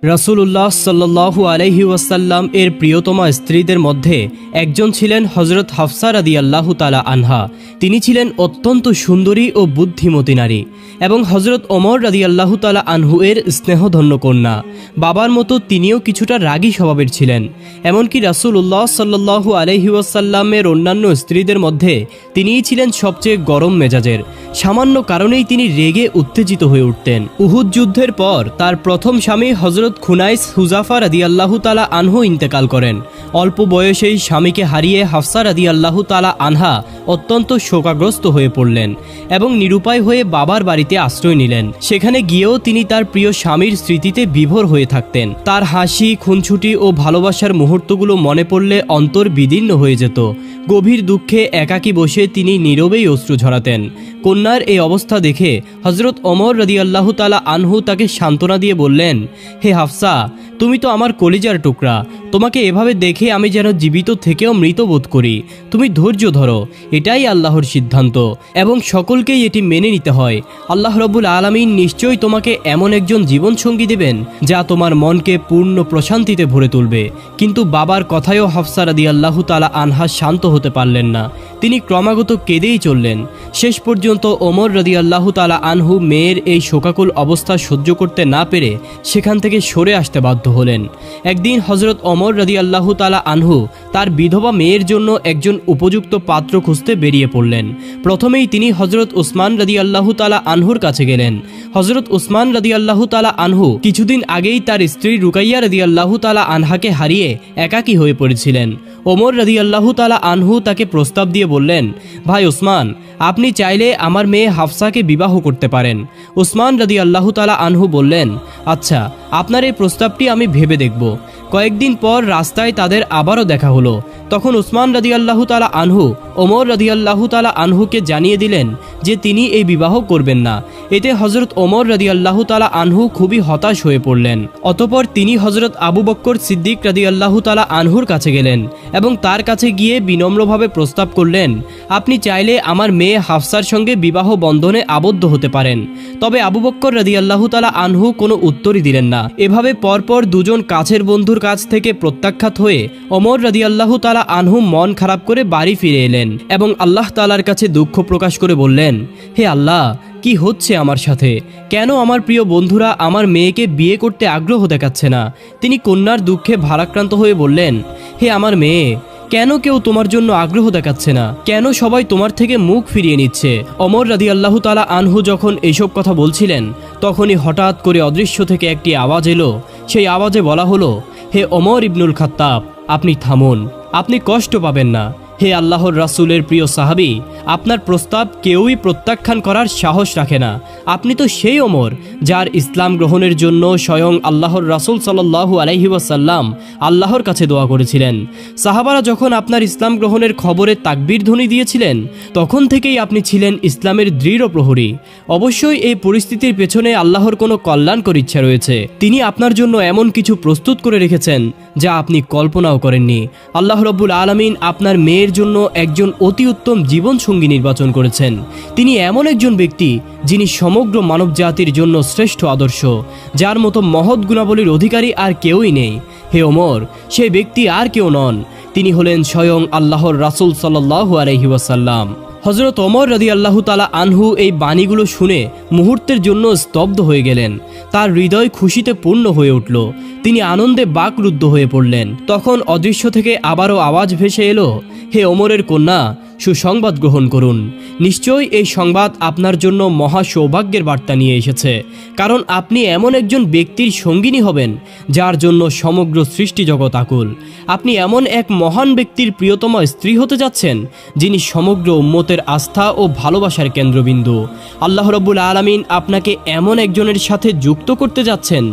রাসূলুল্লাহ সাল্লাল্লাহু আলাইহি ওয়াসাল্লাম এর প্রিয়তমা স্ত্রীদের মধ্যে একজন ছিলেন হযরত হাফসা রাদিয়াল্লাহু তাআলা আনহা। তিনি ছিলেন অত্যন্ত সুন্দরী ও বুদ্ধিমতী নারী এবং হযরত ওমর রাদিয়াল্লাহু তাআলা আনহু এর স্নেহধন্য কন্যা। বাবার মতো তিনিও কিছুটা রাগী স্বভাবের ছিলেন। এমনকি রাসূলুল্লাহ সাল্লাল্লাহু আলাইহি ওয়াসাল্লামের অন্যান্য স্ত্রীদের মধ্যে তিনিই ছিলেন সবচেয়ে গরম মেজাজের। সামান্য কারণেই তিনি রেগে উত্তেজিত হয়ে উঠতেন। উহুদ যুদ্ধের পর তার প্রথম স্বামী হযরত খুনাইস হুজাফা রাদিয়াল্লাহু তাআলা আনহু ইন্তেকাল করেন। অল্প বয়সেই স্বামীকে হারিয়ে হাফসা রাদিয়াল্লাহু তাআলা আনহা অত্যন্ত শোকাগ্রস্ত হয়ে পড়লেন এবং নিরুপায় হয়ে বাবার বাড়িতে আশ্রয় নিলেন। সেখানে গিয়েও তিনি তার প্রিয় স্বামীর স্মৃতিতে বিভোর হয়ে থাকতেন। তার হাসি, খুনছুটি ও ভালোবাসার মুহূর্তগুলো মনে পড়লে অন্তর বিদীর্ণ হয়ে যেত। গভীর দুঃখে একাকী বসে তিনি নীরবেই অশ্রু ঝরাতেন। কন্যার এই অবস্থা দেখে হযরত ওমর রাদিয়াল্লাহু তাআলা আনহু তাকে সান্ত্বনা দিয়ে বললেন, হে হাফসা, তুমি তো আমার কলিজার টুকরা। তোমাকে এভাবে দেখে আমি যেন জীবিত থেকেও মৃত বোধ করি। তুমি ধৈর্য ধরো, এটাই আল্লাহর সিদ্ধান্ত এবং সকলকেই এটি মেনে নিতে হয়। আল্লাহ রাব্বুল আলামিন নিশ্চয়ই তোমাকে এমন একজন জীবনসঙ্গী দেবেন যা তোমার মনকে পূর্ণ প্রশান্তিতে ভরে তুলবে। কিন্তু বাবার কথায়ও হাফসা রাদিয়াল্লাহু তাআলা আনহা শান্ত হতে পারলেন না। তিনি ক্রমাগত কেঁদেই চললেন। শেষ পর্যন্ত ওমর রাদিয়াল্লাহু তাআলা আনহু মেয়ের এই শোকাকুল অবস্থা সহ্য করতে না পেরে সেখান থেকে সরে আসতে বাধ্য হলেন। একদিন হযরত ওমর রাদিয়াল্লাহু তাআলা আনহু তার বিধবা মেয়ের জন্য একজন উপযুক্ত পাত্র খুঁজতে বেরিয়ে পড়লেন। প্রথমেই তিনি হযরত উসমান রাদিয়াল্লাহু তাআলা আনহুর কাছে গেলেন। হযরত উসমান রাদিয়াল্লাহু তাআলা আনহু কিছুদিন আগেই তার স্ত্রী রুকাইয়া রাদিয়াল্লাহু তাআলা আনহাকে হারিয়ে একাকী হয়ে পড়েছিলেন। ওমর রাদিয়াল্লাহু তাআলা আনহু তাকে প্রস্তাব দিয়ে বললেন, ভাই উসমান, আপনি চাইলে আমার মেয়ে হাফসাকে বিবাহ করতে পারেন। উসমান রাদিয়াল্লাহু তাআলা আনহু বললেন, আচ্ছা, আপনার এই প্রস্তাবটি আমি ভেবে দেখব। কয়েকদিন পর রাস্তায় তাদের আবারও দেখা হলো। তখন উসমান রাদিয়াল্লাহু তাআলা আনহু ওমর রাদিয়াল্লাহু তাআলা আনহুকে জানিয়ে দিলেন যে তিনি এই বিবাহ করবেন না। এতে হযরত ওমর রাদিয়াল্লাহু তাআলা আনহু খুবই হতাশ হয়ে পড়লেন। অতঃপর তিনি হযরত আবু বকর সিদ্দিক রাদিয়াল্লাহু তাআলা আনহুর কাছে গেলেন এবং তার কাছে গিয়ে বিনম্রভাবে প্রস্তাব করলেন, আপনি চাইলে আমার মেয়ে হাফসার সঙ্গে বিবাহ বন্ধনে আবদ্ধ হতে পারেন। তবে আবু বকর রাদিয়াল্লাহু তাআলা আনহু কোনো উত্তরই দিলেন না। এভাবে পরপর দুজন কাছের বন্ধুর কাছ থেকে প্রত্যাখ্যাত হয়ে ওমর রাদিয়াল্লাহু তাআলা আনহু মন খারাপ করে বাড়ি ফিরে এলেন এবং আল্লাহ তাআলার কাছে দুঃখ প্রকাশ করে বললেন, হে আল্লাহ, কি হচ্ছে আমার সাথে? কেন আমার প্রিয় বন্ধুরা আমার মেয়েকে বিয়ে করতে আগ্রহ দেখাচ্ছে না? তিনি কন্যার দুঃখে ভারাক্রান্ত হয়ে বললেন, হে আমার মেয়ে, কেন কেউ তোমার জন্য আগ্রহ দেখাচ্ছে না? কেন সবাই তোমার থেকে মুখ ফিরিয়ে নিচ্ছে? ওমর রাদিয়াল্লাহু তাআলা আনহু যখন এইসব কথা বলছিলেন, তখনই হঠাৎ করে অদৃশ্য থেকে একটি আওয়াজ এলো। সেই আওয়াজে বলা হলো, হে ওমর ইবনুল খাত্তাব, আপনি থামুন, আপনি কষ্ট পাবেন না। হে আল্লাহর রাসূলের প্রিয় সাহাবী, আপনার প্রস্তাব কেউই প্রত্যাখ্যান করার সাহস রাখে না। আপনি তো সেই ওমর যার ইসলাম গ্রহণের জন্য স্বয়ং আল্লাহর রাসূল সাল্লাল্লাহু আলাইহি ওয়াসাল্লাম আল্লাহর কাছে দোয়া করেছিলেন। সাহাবারা যখন আপনার ইসলাম গ্রহণের খবরে তাকবীর ধ্বনি দিয়েছিলেন, তখন থেকেই আপনি ছিলেন ইসলামের দৃঢ় প্রহরী। অবশ্যই এই পরিস্থিতির পেছনে আল্লাহর কোনো কল্যাণকর ইচ্ছা রয়েছে। তিনি আপনার জন্য এমন কিছু প্রস্তুত করে রেখেছেন যা আপনি কল্পনাও করেননি। আল্লাহ রাব্বুল আলামিন আপনার মেয়ের জন্য একজন অতি উত্তম জীবনসঙ্গী নির্বাচন করেছেন। তিনি এমন একজন ব্যক্তি যিনি সমগ্র মানব জাতির জন্য শ্রেষ্ঠ আদর্শ, যার মতো মহৎ গুণাবলীর অধিকারী আর কেউই নেই। হে ওমর, সেই ব্যক্তি আর কেউ নন, তিনি হলেন স্বয়ং আল্লাহর রাসূল সাল্লাল্লাহু আলাইহি ওয়াসাল্লাম। হযরত ওমর রাদিয়াল্লাহু তাআলা আনহু এই বাণীগুলো শুনে মুহূর্তের জন্য স্তব্ধ হয়ে গেলেন। তার হৃদয় খুশিতে পূর্ণ হয়ে উঠল। তিনি আনন্দে বাকরুদ্ধ হয়ে পড়লেন। তখন অদৃশ্য থেকে আবারও আওয়াজ ভেসে এলো, হে ওমরের কন্যা, সুসংবাদ গ্রহণ করুন। নিশ্চয়ই এই সংবাদ আপনার জন্য মহা সৌভাগ্যের বার্তা নিয়ে এসেছে, কারণ আপনি এমন একজন ব্যক্তির সঙ্গিনী হবেন যার জন্য সমগ্র সৃষ্টি জগৎ আকুল। আপনি এমন এক মহান ব্যক্তির প্রিয়তম স্ত্রী হতে যাচ্ছেন যিনি সমগ্র উম্মতের আস্থা ও ভালোবাসার কেন্দ্রবিন্দু। আল্লাহ রাব্বুল আলামিন আপনাকে এমন একজনের সাথে যুক্ত করতে যাচ্ছেন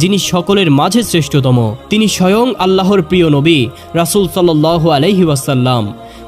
যিনি সকলের মাঝে শ্রেষ্ঠতম। তিনি স্বয়ং আল্লাহর প্রিয় নবী রাসূল সাল্লাল্লাহু আলাইহি ওয়াসাল্লাম।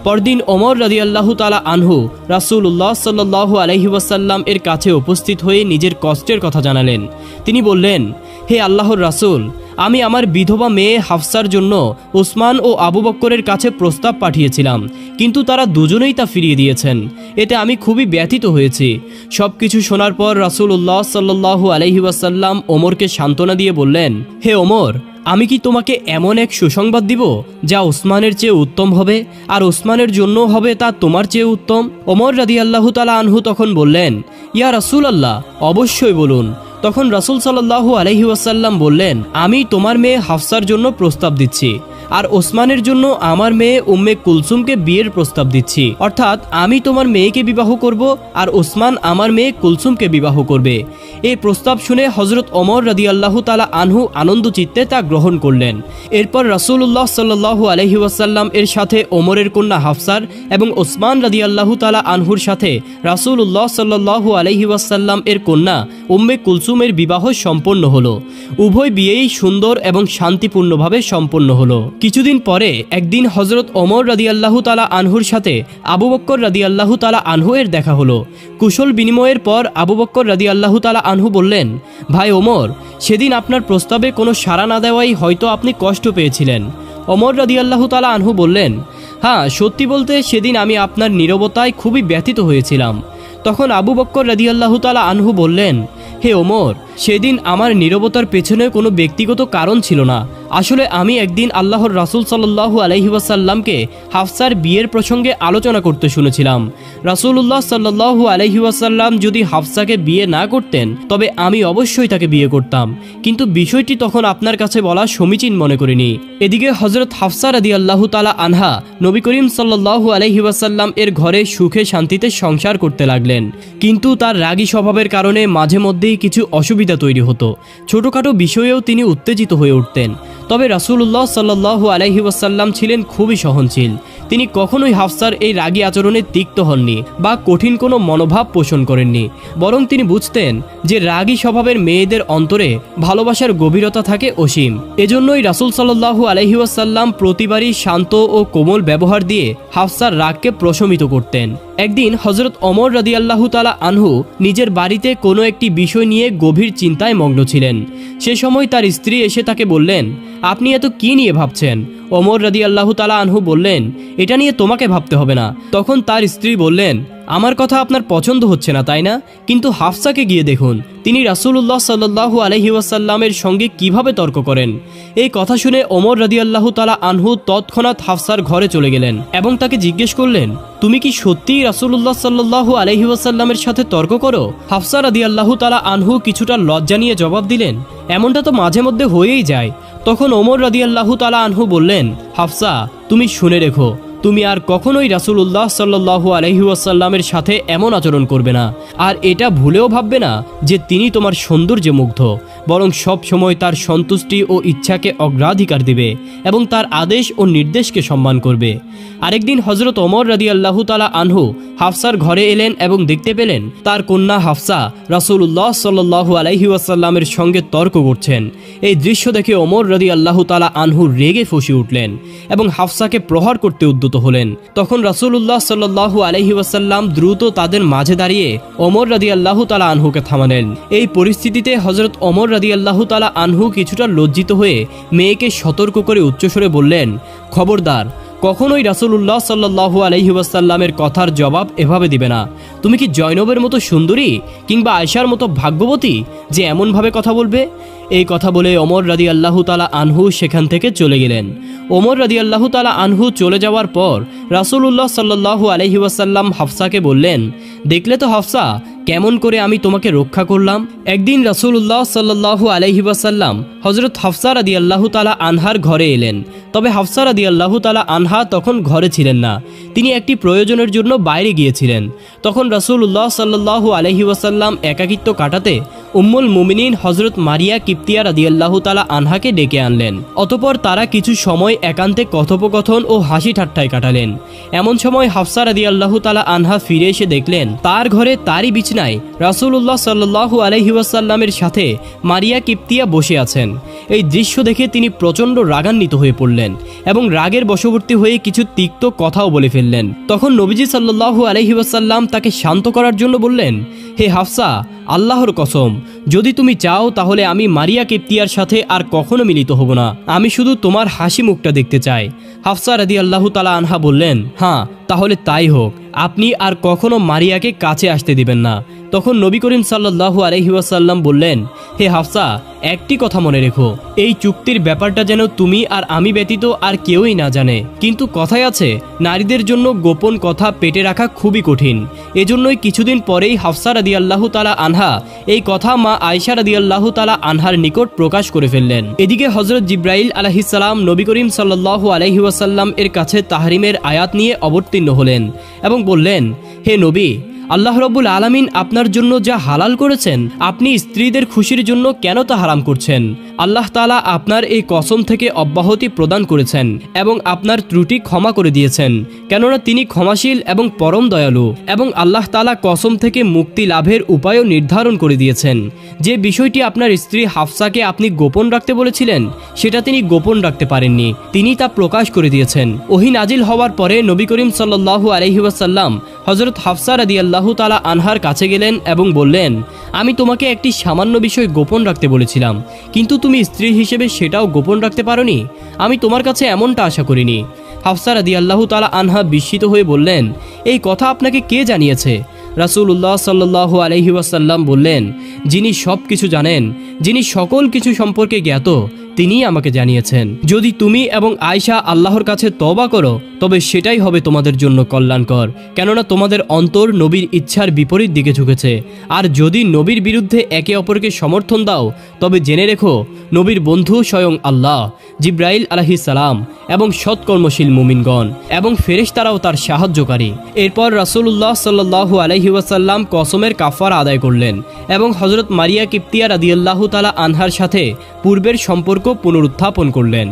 পরদিন ওমর রাদিয়াল্লাহু তাআলা আনহু রাসূলুল্লাহ সাল্লাল্লাহু আলাইহি ওয়াসাল্লাম এর কাছে উপস্থিত হয়ে নিজের কষ্টের কথা জানালেন। তিনি বললেন, হে আল্লাহর রাসূল, আমি আমার বিধবা মেয়ে হাফসার জন্য উসমান ও আবু বকরের কাছে প্রস্তাব পাঠিয়েছিলাম, কিন্তু তারা দুজনেই তা ফিরিয়ে দিয়েছেন। এতে আমি খুবই ব্যথিত হয়েছি। সব কিছু শোনার পর রাসূলুল্লাহ সাল্লাল্লাহু আলাইহি ওয়াসাল্লাম ওমরকে সান্ত্বনা দিয়ে বললেন, হে ওমর, আমি কি তোমাকে এমন এক সুসংবাদ দিব যা ওসমানের চেয়ে উত্তম হবে, আর ওসমানের জন্য হবে তা তোমার চেয়ে উত্তম? ওমর রাদিয়াল্লাহু তাআলা আনহু তখন বললেন, ইয়া রাসূলুল্লাহ, অবশ্যই বলুন। তখন রাসূল সাল্লাল্লাহু আলাইহি ওয়াসাল্লাম বললেন, আমি তোমার মেয়ে হাফসার জন্য প্রস্তাব দিচ্ছি, আর ওসমানের জন্য আমার মেয়ে উম্মে কুলসুমকে বিয়ের প্রস্তাব দিচ্ছি। অর্থাৎ আমি তোমার মেয়েকে বিবাহ করব, আর ওসমান আমার মেয়ে কুলসুমকে বিবাহ করবে। এই প্রস্তাব শুনে হযরত ওমর রাদিয়াল্লাহু তাআলা আনহু আনন্দ চিত্তে তা গ্রহণ করলেন। এরপর রাসূলুল্লাহ সাল্লাল্লাহু আলাইহি ওয়াসাল্লাম এর সাথে ওমরের কন্যা হাফসার এবং ওসমান রাদিয়াল্লাহু তাআলা আনহুর সাথে রাসূলুল্লাহ সাল্লাল্লাহু আলাইহি ওয়াসাল্লাম এর কন্যা উম্মে কুলসুমের বিবাহ সম্পন্ন হলো। উভয় বিয়েই সুন্দর এবং শান্তিপূর্ণভাবে সম্পন্ন হলো। কিছুদিন পরে একদিন হযরত ওমর রাদিয়াল্লাহু তাআলা আনহুর সাথে আবু বকর রাদিয়াল্লাহু তাআলা আনহু এর দেখা হলো। কুশল বিনিময়ের পর আবু বকর রাদিয়াল্লাহু তাআলা আনহু বললেন, ভাই ওমর, সেদিন আপনার প্রস্তাবে কোনো সাড়া না দেওয়াই হয়তো আপনি কষ্ট পেয়েছিলেন। ওমর রাদিয়াল্লাহু তাআলা আনহু বললেন, হ্যাঁ, সত্যি বলতে সেদিন আমি আপনার নীরবতায় খুবই ব্যথিত হয়েছিলাম। তখন আবু বকর রাদিয়াল্লাহু তাআলা আনহু বললেন, হে ওমর, সেদিন আমার নীরবতার পেছনে কোনো ব্যক্তিগত কারণ ছিল না। আসলে আমি একদিন আল্লাহর রাসূল সাল্লাল্লাহু আলাইহি ওয়াসাল্লামকে হাফসার বিয়ের প্রসঙ্গে আলোচনা করতে শুনেছিলাম। রাসূলুল্লাহ সাল্লাল্লাহু আলাইহি ওয়াসাল্লাম যদি হাফসাকে বিয়ে না করতেন তবে আমি অবশ্যই তাকে বিয়ে করতাম, কিন্তু বিষয়টি তখন আপনার কাছে বলা সমীচীন মনে করিনি। এদিকে হযরত হাফসা রাদিয়াল্লাহু তাআলা আনহা নবী করিম সাল্লাল্লাহু আলাইহি ওয়াসাল্লাম এর ঘরে সুখে শান্তিতে সংসার করতে লাগলেন, কিন্তু তার রাগী স্বভাবের কারণে মাঝে মধ্যেই কিছু অসুবিধা তৈরি হতো। ছোটখাটো বিষয়েও তিনি উত্তেজিত হয়ে উঠতেন। তবে রাসূলুল্লাহ সাল্লাল্লাহু আলাইহি ওয়াসাল্লাম ছিলেন খুবই সহনশীল। তিনি কখনোই হাফসার এই রাগী আচরণে তিক্ত হননি বা কঠিন কোনো মনোভাব পোষণ করেননি, বরং তিনি বুঝতেন যে রাগী স্বভাবের মেয়েদের অন্তরে ভালোবাসার গভীরতা থাকে অসীম। এজন্যই রাসূল সাল্লাল্লাহু আলাইহি ওয়াসাল্লাম প্রতিবারই শান্ত ও কোমল ব্যবহার দিয়ে হাফসার রাগকে প্রশমিত করতেন। একদিন হযরত ওমর রাদিয়াল্লাহু তাআলা আনহু নিজের বাড়িতে কোনো একটি বিষয় নিয়ে গভীর চিন্তায় মগ্ন ছিলেন। সে সময় তার স্ত্রী এসে তাকে বললেন, আপনি এত কি নিয়ে ভাবছেন? ওমর রাদিয়াল্লাহু তাআলা আনহু বললেন, এটা নিয়ে তোমাকে ভাবতে হবে না। তখন তার স্ত্রী বললেন, আমার কথা আপনার পছন্দ হচ্ছে না তাই না? কিন্তু হাফসাকে গিয়ে দেখুন, তিনি রাসূলুল্লাহ সাল্লাল্লাহু আলাইহি ওয়াসাল্লামের সঙ্গে কিভাবে তর্ক করেন। এই কথা শুনে ওমর রাদিয়াল্লাহু তাআলা আনহু তৎক্ষণাৎ হাফসার ঘরে চলে গেলেন এবং তাকে জিজ্ঞেস করলেন, তুমি কি সত্যিই রাসূলুল্লাহ সাল্লাল্লাহু আলাইহি ওয়াসাল্লামের সাথে তর্ক করো? হাফসা রাদিয়াল্লাহু তাআলা আনহু কিছুটা লজ্জা নিয়ে জবাব দিলেন, এমনটা তো মাঝে মধ্যে হয়েই যায়। তখন ওমর রাদিয়াল্লাহু তাআলা আনহু বললেন, হাফসা, তুমি শুনে রেখো, তুমি আর কখনোই রাসূলুল্লাহ সাল্লাল্লাহু আলাইহি ওয়াসাল্লামের সাথে এমন আচরণ করবে না, আর এটা ভুলেও ভাববে না যে তিনি তোমার সৌন্দর্যে মুগ্ধ, বরং সব সময় তার সন্তুষ্টি ও ইচ্ছাকে অগ্রাধিকার দিবে এবং তার আদেশ ও নির্দেশকে সম্মান করবে। আরেকদিন হযরত ওমর রাদিয়াল্লাহু তাআলা আনহু হাফসার ঘরে এলেন এবং দেখতে পেলেন তার কন্যা হাফসা রাসূলুল্লাহ সাল্লাল্লাহু আলাইহি ওয়াসাল্লামের সঙ্গে তর্ক করছেন। এই দৃশ্য দেখে ওমর রাদিয়াল্লাহু তাআলা আনহু রেগে ফুঁসে উঠলেন এবং হাফসাকে প্রহার করতে উদ্যত হলেন। তখন রাসূলুল্লাহ সাল্লাল্লাহু আলাইহি ওয়াসাল্লাম দ্রুত তাদের মাঝে দাঁড়িয়ে ওমর রাদিয়াল্লাহু তাআলা আনহুকে থামালেন। এই পরিস্থিতিতে হযরত ওমর রাদিয়াল্লাহু তাআলা আনহু কিছুটা লজ্জিত হয়ে মেয়েকে সতর্ক করে উচ্চস্বরে বললেন, খবরদার, কখনোই রাসূলুল্লাহ সাল্লাল্লাহু আলাইহি ওয়াসাল্লামের কথার জবাব এভাবে দিবে না। তুমি কি জয়নবের মতো সুন্দরী কিংবা আয়েশার মতো ভাগ্যবতী যে এমনভাবে কথা বলবে? এই কথা বলে ওমর রাদিয়াল্লাহু তাআলা আনহু সেখান থেকে চলে গেলেন। ওমর রাদিয়াল্লাহু তাআলা আনহু চলে যাওয়ার পর রাসূলুল্লাহ সাল্লাল্লাহু আলাইহি ওয়াসাল্লাম হাফসাকে বললেন, দেখলে তো হাফসা, কেমন করে আমি তোমাকে রক্ষা করলাম। একদিন রাসূলুল্লাহ সাল্লাল্লাহু আলাইহি ওয়াসাল্লাম হযরত হাফসা রাদিয়াল্লাহু তাআলা আনহার ঘরে এলেন। তবে হাফসা রাদিয়াল্লাহু তাআলা আনহা তখন ঘরে ছিলেন না, তিনি একটি প্রয়োজনের জন্য বাইরে গিয়েছিলেন। তখন রাসূলুল্লাহ সাল্লাল্লাহু আলাইহি ওয়াসাল্লাম একাকিত্ব কাটাতে উম্মুল মুমিনিন হযরত মারিয়া কিপ্তিয়া রাদিয়াল্লাহু তাআলা আনহাকে ডেকে আনলেন। অতঃপর তারা কিছু সময় একান্তে কথোপকথন ও হাসি ঠাট্টায় কাটালেন। এমন সময় হাফসা রাদিয়াল্লাহু তাআলা আনহা ফিরে এসে দেখলেন তার ঘরে তারই বিছানায় রাসূলুল্লাহ সাল্লাল্লাহু আলাইহি ওয়াসাল্লামের সাথে মারিয়া কিপ্তিয়া বসে আছেন। এই দৃশ্য দেখে তিনি প্রচণ্ড রাগান্বিত হয়ে পড়লেন এবং রাগের বশবর্তী হয়ে কিছু তিক্ত কথাও বলে ফেললেন। তখন নবীজি সাল্লাল্লাহু আলাইহি ওয়াসাল্লাম তাকে শান্ত করার জন্য বললেন, হে হাফসা, আল্লাহর কসম, যদি তুমি চাও তাহলে আমি মারিয়া কিপ্তিয়ার সাথে আর কখনো মিলিত হব না, আমি শুধু তোমার হাসি মুখটা দেখতে চাই। হাফসা রাদিয়াল্লাহু তাআলা আনহা বললেন, হ্যাঁ তাহলে তাই হোক, আপনি আর কখনো মারিয়াকে কাছে আসতে দিবেন না। তখন নবী করিম সাল্লাল্লাহু আলাইহি ওয়াসাল্লাম বললেন, হে হাফসা, একটি কথা মনে রেখো, এই চুক্তির ব্যাপারটা যেন তুমি আর আমি ব্যতীত আর কেউই না জানে। কিন্তু কথায় আছে, নারীদের জন্য গোপন কথা পেটে রাখা খুবই কঠিন। এজন্যই কিছুদিন পরেই হাফসা রাদিয়াল্লাহু তাআলা আনহা এই কথা মা আয়েশা রাদিয়াল্লাহু তাআলা আনহার নিকট প্রকাশ করে ফেললেন। এদিকে হযরত জিবরাইল আলাইহিস সালাম নবী করিম সাল্লাল্লাহু আলাইহি ওয়াসাল্লাম এর কাছে তাহরিমের আয়াত নিয়ে অবতীর্ণ হলেন এবং বললেন, হে নবী, আল্লাহ রাব্বুল আলামিন আপনার জন্য যা হালাল করেছেন, আপনি স্ত্রীদের খুশির জন্য কেন তা হারাম করছেন? আল্লাহ তাআলা আপনার এই কসম থেকে অব্যাহতি প্রদান করেছেন এবং আপনার ত্রুটি ক্ষমা করে দিয়েছেন, কেননা তিনি ক্ষমাশীল এবং পরম দয়ালু। এবং আল্লাহ তাআলা কসম থেকে মুক্তি লাভের উপায়ও নির্ধারণ করে দিয়েছেন। যে বিষয়টি আপনার স্ত্রী হাফসাকে আপনি গোপন রাখতে বলেছিলেন, সেটা তিনি গোপন রাখতে পারেননি, তিনি তা প্রকাশ করে দিয়েছেন। ওহী নাজিল হওয়ার পরে নবী করিম সাল্লাল্লাহু আলাইহি ওয়াসাল্লাম হযরত হাফসা রাদিয়াল্লাহু তাআলা আনহার কাছে গেলেন এবং বললেন, আমি তোমাকে একটি সামান্য বিষয় গোপন রাখতে বলেছিলাম, কিন্তু তুমি স্ত্রী হিসেবে সেটাও গোপন রাখতে পারোনি। আমি তোমার কাছে এমনটা আশা করিনি। হাফসা রাদিয়াল্লাহু তাআলা আনহা বিস্মিত হয়ে বললেন, এই কথা আপনাকে কে জানিয়েছে? রাসূলুল্লাহ সাল্লাল্লাহু আলাইহি ওয়াসাল্লাম বললেন, যিনি সব কিছু জানেন, যিনি সকল কিছু সম্পর্কে জ্ঞাত, তিনিই আমাকে জানিয়েছেন। যদি তুমি এবং আয়েশা আল্লাহর কাছে তওবা করো, তবে সেটাই হবে তোমাদের জন্য কল্যাণকর, কেননা তোমাদের অন্তর নবীর ইচ্ছার বিপরীত দিকে ঝুঁকেছে। আর যদি নবীর বিরুদ্ধে একে অপরকে সমর্থন দাও, তবে জেনে রেখো, নবীর বন্ধু স্বয়ং আল্লাহ, জিবরাইল আলাইহিস সালাম এবং সৎকর্মশীল মুমিনগণ এবং ফেরেশতারাও তার সাহায্যকারী। এরপর রাসূলুল্লাহ সাল্লাল্লাহু আলাইহি ওয়াসাল্লাম কসমের কাফারা আদায় করলেন এবং হযরত মারিয়া কিপ্তিয়া রাদিয়াল্লাহু তাআলা আনহার সাথে পূর্বের সম্পর্ক পুনরুত্থাপন করলেন।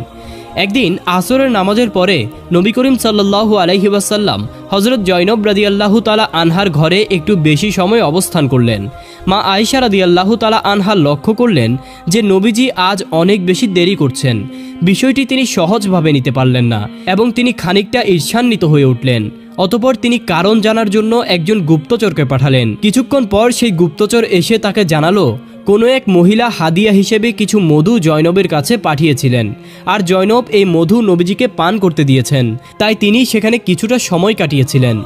একদিন আসরের নামাজের পরে নবী করিম সাল্লাল্লাহু আলাইহি ওয়াসাল্লাম হযরত জয়নব রাদিয়াল্লাহু তাআলা আনহার ঘরে একটু বেশি সময় অবস্থান করলেন। মা আয়েশা রাদিয়াল্লাহু তাআলা আনহা লক্ষ্য করলেন যে নবীজি আজ অনেক বেশি দেরি করছেন। বিষয়টি তিনি সহজভাবে নিতে পারলেন না এবং তিনি খানিকটা ঈর্ষান্বিত হয়ে উঠলেন। অতঃপর তিনি কারণ জানার জন্য একজন গুপ্তচরকে পাঠালেন। কিছুক্ষণ পর সেই গুপ্তচর এসে তাকে জানালো, কোনো এক মহিলা হাদিয়া হিসেবে কিছু মধু জয়নবের কাছে পাঠিয়েছিলেন, আর জয়নব এই মধু নবীজিকে পান করতে দিয়েছেন, তাই তিনি সেখানে কিছুটা সময় কাটিয়েছিলেন।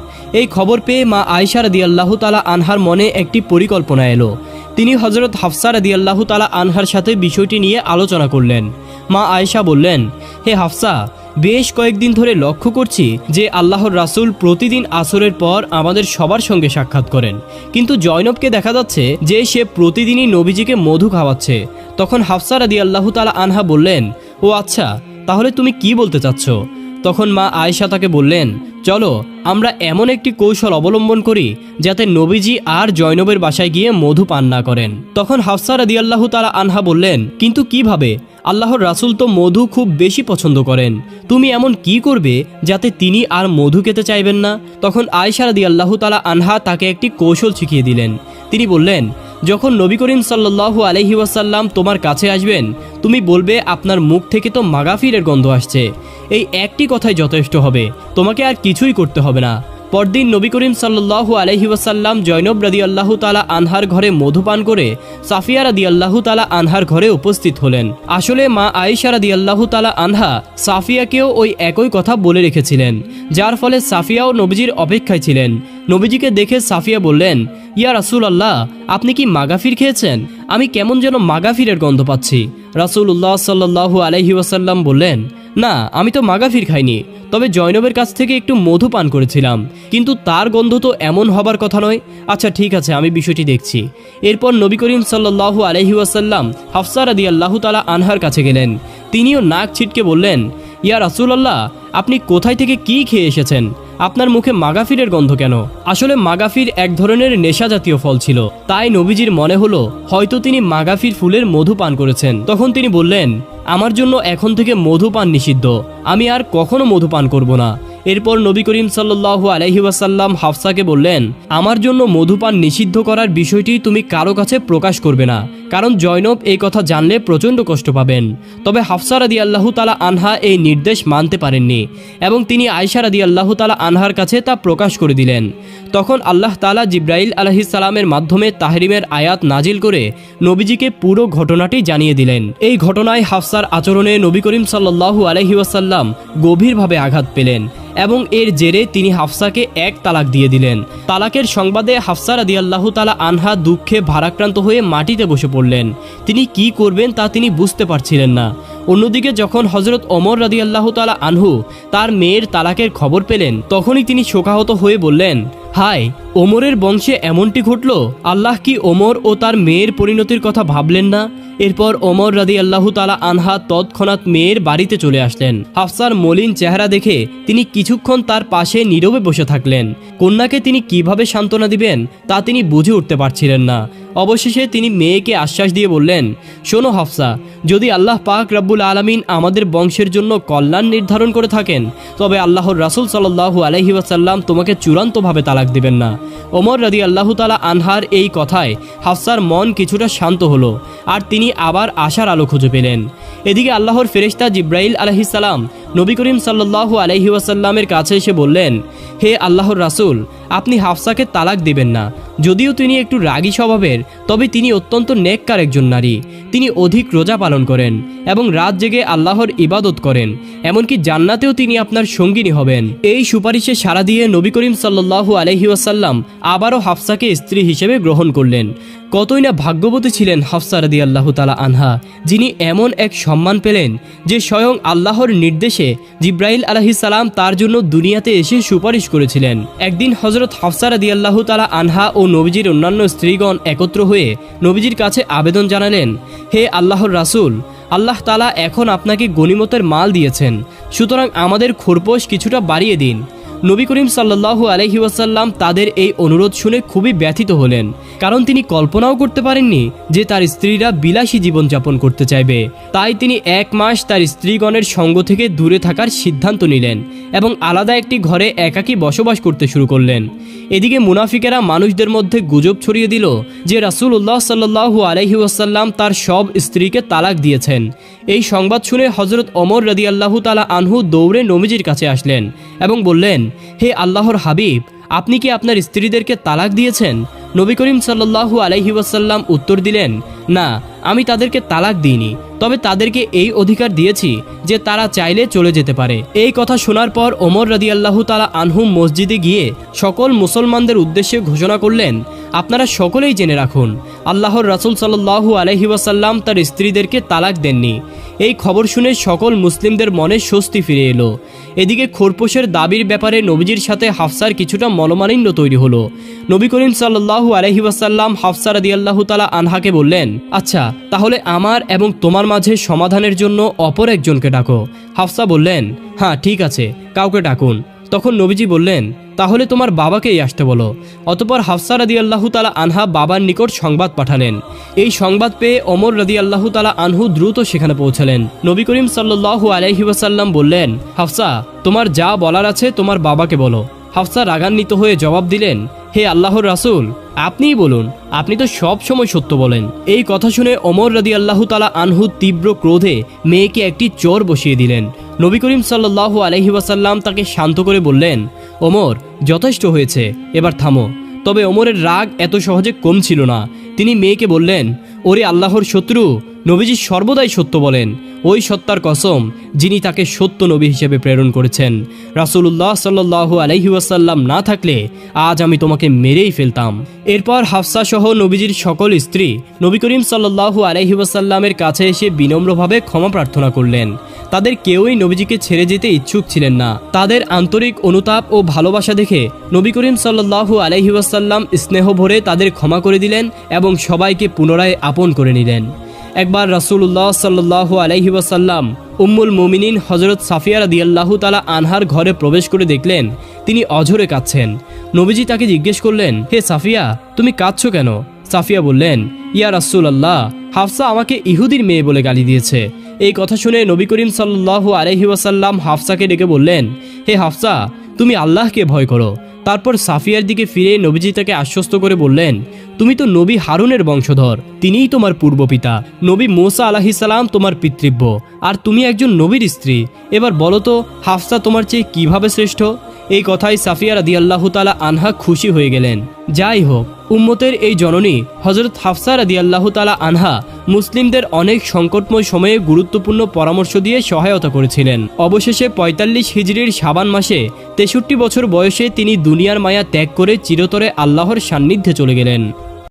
এই খবর পেয়ে মা আয়েশা রাদিয়াল্লাহু তাআলা আনহার মনে একটি পরিকল্পনা এলো। তিনি হযরত হাফসা রাদিয়াল্লাহু তাআলা আনহার সাথে বিষয়টি নিয়ে আলোচনা করলেন। মা আয়েশা বললেন, হে হাফসা, বেশ কয়েকদিন ধরে লক্ষ্য করছি যে আল্লাহর রাসূল প্রতিদিন আসরের পর আমাদের সবার সঙ্গে সাক্ষাৎ করেন, কিন্তু জয়নবকে দেখা যাচ্ছে যে সে প্রতিদিনই নবীজিকে মধু খাওয়াচ্ছে। তখন হাফসা রাদিয়াল্লাহু তাআলা আনহা বললেন, ও আচ্ছা, তাহলে তুমি কি বলতে চাচ্ছ? তখন মা আয়েশা তাকে বললেন, চলো আমরা এমন একটি কৌশল অবলম্বন করি যাতে নবীজি আর জয়নবের বাসায় গিয়ে মধু পান না করেন। তখন হাফসা রাদিয়াল্লাহু তাআলা আনহা বললেন, কিন্তু কিভাবে? আল্লাহর রাসূল তো মধু খুব বেশি পছন্দ করেন, তুমি এমন কি করবে যাতে তিনি আর মধু খেতে চাইবেন না? তখন আয়েশা রাদিয়াল্লাহু তাআলা আনহা তাকে একটি কৌশল শিখিয়ে দিলেন। তিনি বললেন, যখন নবী করিম সাল্লাল্লাহু আলাইহি ওয়াসাল্লাম তোমার কাছে আসবেন, তুমি বলবে আপনার মুখ থেকে তো মাগাফিরের গন্ধ আসছে। এই একটি কথাই যথেষ্ট হবে, তোমাকে আর কিছুই করতে হবে না। পরদিন নবী করিম সাল্লাল্লাহু আলাইহি ওয়াসাল্লাম জয়নব রাদিয়াল্লাহু তাআলা আনহার ঘরে মধু পান করে সাফিয়া রাদিয়াল্লাহু তাআলা আনহার ঘরে উপস্থিত হলেন। আসলে মা আয়েশা রাদিয়াল্লাহু তাআলা আনহা সাফিয়াকেও ওই একই কথা বলে রেখেছিলেন, যার ফলে সাফিয়াও নবীজির অপেক্ষায় ছিলেন। নবীজিকে দেখে সাফিয়া বললেন, ইয়া রাসূলুল্লাহ, আপনি কি মাগাফির খেয়েছেন? আমি কেমন যেন মাগাফিরের গন্ধ পাচ্ছি। রাসূলুল্লাহ সাল্লাল্লাহু আলাইহি ওয়াসাল্লাম বললেন, না, আমি তো মাগাফির খাইনি, তবে জয়নবের কাছ থেকে একটু মধু পান করেছিলাম, কিন্তু তার গন্ধ তো এমন হবার কথা নয়। আচ্ছা ঠিক আছে, আমি বিষয়টি দেখছি। এরপর নবী করিম সাল্লাল্লাহু আলাইহি ওয়াসাল্লাম হাফসা রাদিয়াল্লাহু তাআলা আনহার কাছে গেলেন। তিনিও নাক ছিটকে বললেন, ইয়া রাসূলুল্লাহ, আপনি কোথায় থেকে কি খেয়ে এসেছেন? আপনার মুখে মাগাফিরের গন্ধ কেন? আসলে মাগাফির এক ধরনের নেশা জাতীয় ফল ছিল, তাই নবীজির মনে হলো হয়তো তিনি মাগাফির ফুলের মধু পান করেছেন। তখন তিনি বললেন, আমার জন্য এখন থেকে মধু পান নিষিদ্ধ, আমি আর কখনো মধু পান করব না। এরপর নবী করিম সাল্লাল্লাহু আলাইহি ওয়াসাল্লাম হাফসাকে বললেন, আমার জন্য মধু পান নিষিদ্ধ করার বিষয়টি তুমি কারো কাছে প্রকাশ করবে না, কারণ জয়নব এই কথা জানলে প্রচণ্ড কষ্ট পাবেন। তবে হাফসা রাদিয়াল্লাহু তাআলা আনহা এই নির্দেশ মানতে পারেননি এবং তিনি আয়েশা রাদিয়াল্লাহু তাআলা আনহার কাছে তা প্রকাশ করে দিলেন। তখন আল্লাহ তাআলা জিব্রাইল আলাইহিস সালামের মাধ্যমে তাহরিমের আয়াত নাজিল করে নবীজিকে পুরো ঘটনাটি জানিয়ে দিলেন। এই ঘটনায় হাফসার আচরণে নবী করিম সাল্লাল্লাহু আলাইহি ওয়াসাল্লাম গভীরভাবে আঘাত পেলেন এবং এর জেরে তিনি হাফসাকে এক তালাক দিয়ে দিলেন। তালাকের সংবাদে হাফসা রাদিয়াল্লাহু তাআলা আনহা দুঃখে ভারাক্রান্ত হয়ে মাটিতে বসে পড়লেন। তিনি কি করবেন তা তিনি বুঝতে পারছিলেন না। অন্যদিকে যখন হযরত ওমর রাদিয়াল্লাহু তাআলা আনহু তার মেয়ের তালাকের খবর পেলেন, তখনই তিনি শোকাহত হয়ে বললেন, হায়, ওমরের বংশে এমনটি ঘটল। আল্লাহ কি ওমর ও তার মেয়ের পরিণতির কথা ভাবলেন না? এরপর ওমর রাদিয়াল্লাহু তাআলা আনহা তৎক্ষণাৎ মেয়ের বাড়িতে চলে আসলেন। হাফসার মলিন চেহারা দেখে তিনি কিছুক্ষণ তার পাশে নীরবে বসে থাকলেন। কন্যাকে তিনি কিভাবে সান্ত্বনা দিবেন তা তিনি বুঝে উঠতে পারছিলেন না। অবশেষে তিনি মেয়েকে আশ্বাস দিয়ে বললেন, শোনো হাফসা, যদি আল্লাহ পাক রব্বুল আলামিন আমাদের বংশের জন্য কল্যাণ নির্ধারণ করে থাকেন, তবে আল্লাহর রাসূল সাল্লাল্লাহু আলাইহি ওয়াসাল্লাম তোমাকে চূড়ান্তভাবে তালাক দিবেন না। ওমর রাদিয়াল্লাহু তাআলা আনহার এই কথায় হাফসার মন কিছুটা শান্ত হলো আর তিনি আবার আশার আলো খুঁজে পেলেন। এদিকে আল্লাহর ফেরেশতা জিব্রাইল আলাইহিস সালাম নবী করিম সাল্লাল্লাহু আলাইহি ওয়াসাল্লামের কাছে এসে বললেন, হে আল্লাহর রাসূল, আপনি হাফসাকে তালাক দিবেন না। যদিও তিনি একটু রাগী স্বভাবের, তবে তিনি অত্যন্ত নেককার একজন নারী। তিনি অধিক রোজা পালন করেন এবং রাত জেগে আল্লাহর ইবাদত করেন। এমনকি জান্নাতেও তিনি আপনার সঙ্গিনী হবেন। এই সুপারিশে সাড়া দিয়ে নবী করিম সাল্লাল্লাহু আলাইহি ওয়াসাল্লাম আবারও হাফসাকে স্ত্রী হিসেবে গ্রহণ করলেন। কতই না ভাগ্যবতী ছিলেন হাফসা রাদিয়াল্লাহু তাআলা আনহা, যিনি এমন এক সম্মান পেলেন যে স্বয়ং আল্লাহর নির্দেশে জিব্রাইল আলাইহিস সালাম তার জন্য দুনিয়াতে এসে সুপারিশ করেছিলেন। একদিন হযরত হাফসা রাদিয়াল্লাহু তাআলা আনহা ও নবীজির অন্যান্য স্ত্রীগণ একত্র হয়ে নবীজির কাছে আবেদন জানালেন, হে আল্লাহর রাসূল, আল্লাহ তাআলা এখন আপনাকে গনিমতের মাল দিয়েছেন, সুতরাং আমাদের খোরপোশ কিছুটা বাড়িয়ে দিন। নবী করিম সাল্লাল্লাহু আলাইহি ওয়াসাল্লাম তাদের এই অনুরোধ শুনে খুবই ব্যথিত হলেন, কারণ তিনি কল্পনাও করতে পারেননি যে তার স্ত্রীরা বিলাসী জীবনযাপন করতে চাইবে। তাই তিনি 1 মাস তার স্ত্রীগণের সঙ্গ থেকে দূরে থাকার সিদ্ধান্ত নিলেন এবং আলাদা একটি ঘরে একাকী বসবাস করতে শুরু করলেন। এদিকে মুনাফিকেরা মানুষদের মধ্যে গুজব ছড়িয়ে দিল যে রাসূলুল্লাহ সাল্লাল্লাহু আলাইহি ওয়াসাল্লাম তার সব স্ত্রীকে তালাক দিয়েছেন। এই সংবাদ শুনে হযরত ওমর রাদিয়াল্লাহু তাআলা আনহু দৌড়ে নবীজির কাছে আসলেন এবং বললেন, হে আল্লাহর হাবিব, আপনি কি আপনার স্ত্রীদেরকে তালাক দিয়েছেন? নবী করিম সাল্লাল্লাহু আলাইহি ওয়াসাল্লাম উত্তর দিলেন, না, আমি তাদেরকে তালাক দিইনি, তবে তাদেরকে এই অধিকার দিয়েছি যে তারা চাইলে চলে যেতে পারে। এই কথা শোনার পর ওমর রাদিয়াল্লাহু তাআলা আনহু মসজিদে গিয়ে সকল মুসলমানদের উদ্দেশ্যে ঘোষণা করলেন, আপনারা সকলেই জেনে রাখুন, আল্লাহর রাসূল সাল্লাল্লাহু আলাইহি ওয়াসাল্লাম তার স্ত্রীদেরকে তালাক দেননি। এই খবর শুনে সকল মুসলিমদের মনে স্বস্তি ফিরে এলো। এদিকে খোরপোশের দাবির ব্যাপারে নবীজির সাথে হাফসার কিছুটা মনোমালিন্য তৈরি হলো। নবী করিম সাল্লাল্লাহু আলাইহি ওয়াসাল্লাম হাফসা রাদিয়াল্লাহু তাআলা আনহাকে বললেন, আচ্ছা, তাহলে আমার এবং তোমার মাঝে সমাধানের জন্য অপর একজনকে ডাকো। হাফসা বললেন, হ্যাঁ ঠিক আছে, কাউকে ডাকুন। তখন নবীজি বললেন, তাহলে তোমার বাবাকেই আসতে বলো। অতঃপর হাফসা রাদিয়াল্লাহু তাআলা আনহা বাবার নিকট সংবাদ পাঠালেন। এই সংবাদ পেয়ে ওমর রাদিয়াল্লাহু তাআলা আনহু দ্রুত সেখানে পৌঁছালেন। নবী করিম সাল্লাল্লাহু আলাইহি ওয়াসাল্লাম বললেন, হাফসা, তোমার যা বলার আছে তোমার বাবাকে বলো। হাফসা রাগান্বিত হয়ে জবাব দিলেন, হে আল্লাহর রাসূল, আপনিই বলুন, আপনি তো সব সময় সত্য বলেন। এই কথা শুনে ওমর রাদিয়াল্লাহু তাআলা আনহু তীব্র ক্রোধে মেয়েকে একটি চোর বসিয়ে দিলেন। নবী করিম সাল্লাল্লাহু আলাইহি ওয়াসাল্লাম তাকে শান্ত করে বললেন, ওমর, যথেষ্ট হয়েছে, এবার থামো। তবে ওমরের রাগ এত সহজে কম ছিল না। তিনি মেয়েকে বললেন, ওরে আল্লাহর শত্রু, নবীজি সর্বদাই সত্য বলেন। ওই সত্তার কসম যিনি তাকে সত্য নবী হিসেবে প্রেরণ করেছেন। রাসূলুল্লাহ সাল্লাল্লাহু আলাইহি ওয়াসাল্লাম না থাকলে আজ আমি তোমাকে মেরেই ফেলতাম। এরপর হাফসা সহ নবীজির সকল স্ত্রী নবী করিম সাল্লাল্লাহু আলাইহি ওয়াসাল্লামের কাছে এসে বিনম্রভাবে ক্ষমা প্রার্থনা করলেন। তাদের কেউই নবীজিকে ছেড়ে যেতে ইচ্ছুক ছিলেন না। তাদের আন্তরিক অনুতাপ ও ভালোবাসা দেখে নবী করিম সাল্লাল্লাহু আলাইহি ওয়াসাল্লাম স্নেহ ভরে তাদের ক্ষমা করে দিলেন এবং সবাইকে পুনরায় আপন করে নিলেন। একবার রাসূলুল্লাহ সাল্লাল্লাহু আলাইহি ওয়াসাল্লাম উম্মুল মুমিনিন হযরত সাফিয়া রাদিয়াল্লাহু তাআলা আনহার ঘরে প্রবেশ করে দেখলেন তিনি অঝরে কাঁদছেন। নবীজি তাকে জিজ্ঞেস করলেন, হে সাফিয়া, তুমি কাঁদছো কেন? সাফিয়া বললেন, ইয়া রাসূলুল্লাহ, হাফসা আমাকে ইহুদির মেয়ে বলে গালি দিয়েছে। এই কথা শুনে নবী করিম সাল্লাল্লাহু আলাইহি ওয়াসাল্লাম হাফসাকে ডেকে বললেন, হে হাফসা, তুমি আল্লাহকে ভয় করো। তারপর সাফিয়ার দিকে ফিরে নবীজি তাকে আশ্বস্ত করে বললেন, তুমি তো নবী হারুনের বংশধর, তিনিই তোমার পূর্বপিতা। নবী মুসা আলাইহিস সালাম তোমার পিতৃব্য, আর তুমি একজন নবীর স্ত্রী। এবার বলো তো হাফসা তোমার চেয়ে কিভাবে শ্রেষ্ঠ? এই কথায় সাফিয়া রাদিয়াল্লাহু তাআলা আনহা খুশি হয়ে গেলেন। যাই হোক, উম্মতের এই জননী হযরত হাফসা রাদিয়াল্লাহু তাআলা আনহা মুসলিমদের অনেক সংকটময় সময়ে গুরুত্বপূর্ণ পরামর্শ দিয়ে সহায়তা করেছিলেন। অবশেষে ৪৫ হিজরির শাবান মাসে ৬৩ বছর বয়সে তিনি দুনিয়ার মায়া ত্যাগ করে চিরতরে আল্লাহর সান্নিধ্যে চলে গেলেন।